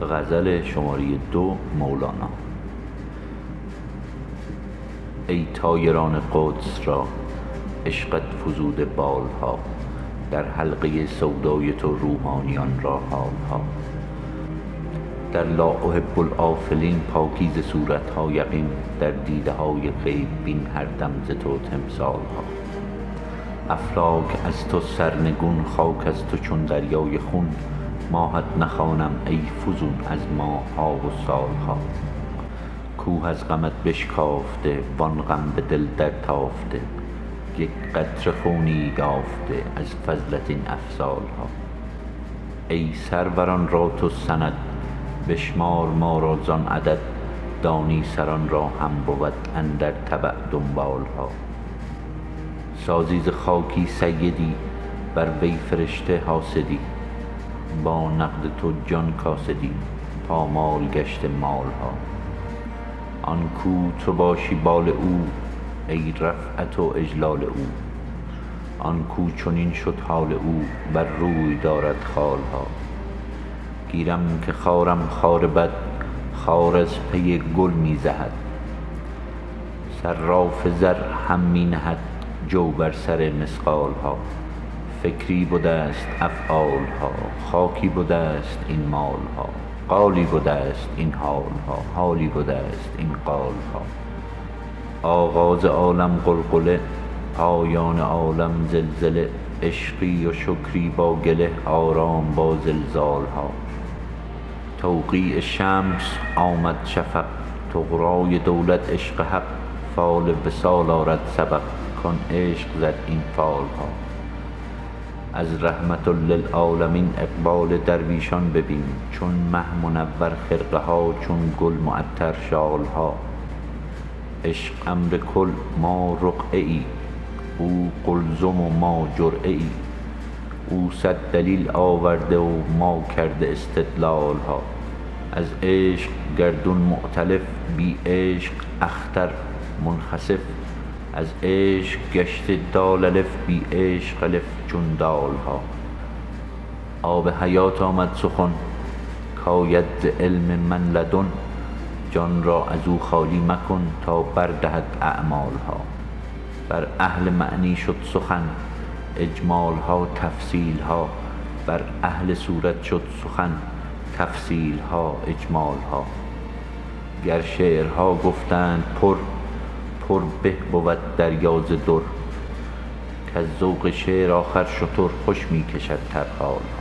غزل شماره 2 مولانا. ای طایران قدس را عشقت فزوده بالها، در حلقه سودای تو روحانیان را حالها. در لا احب الآفلین پاکیزه صورتها یقین، در دیده های غیب بین هر دم ز تو تمثالها. افلاک از تو سرنگون، خاک از تو چون دریای خون، ماهت نخوانم ای فزون از ماهها و سالها. کوه از غمت بشکافته وان غم به دل در تافته، یک قطره خونی یافته از فضلت این افضالها. ای سروران را تو سند بشمار ما را زان عدد، دانی سران را هم بود اندر تبع دنبالها. سازی ز خاکی سیدی بر وی فرشته حاسدی، با نقد تو جان کاسدی پامال گشته مالها. آن کو تو باشی بال او ای رفعت و اجلال او، آن کو چنین شد حال او بر روی دارد خالها. گیرم که خارم خار بد، خار از پی گل می زهد، صراف زر هم می نهد جو بر سر مثقالها. فکری بدست افعالها، خاکی بدست این مالها، قالی بدست این حالها، حالی بدست این قالها. آغاز عالم غلغله، پایان عالم زلزله، عشقی و شکری با گله، آرام با زلزالها. توقیع شمس آمد شفق، طغرای دولت عشق حق، فال وصال آرد سبق کان عشق زد این فالها. از رحمت للعالمین اقبال درویشان ببین، چون مه منور خرقه ها، چون گل معطر شالها. عشق امر کل ما رقعه ای، او قلزم و ما جرعه ای، او صد دلیل آورده و ما کرده استدلالها. از عشق گردون مؤتلف، بی عشق اختر منخسف، از عشق گشته دال الف، بی عشق الف چون دالها. آب حیات آمد سخن کاید ز علم من لدن، جان را ازو خالی مکن تا بردهد اعمالها. بر اهل معنی شد سخن اجمالها تفصیلها، بر اهل صورت شد سخن تفصیلها اجمالها. گر شعرها گفتند پر، پر به بود دریا ز در، کز ذوق شعر آخر شتر خوش می کشد ترحالها.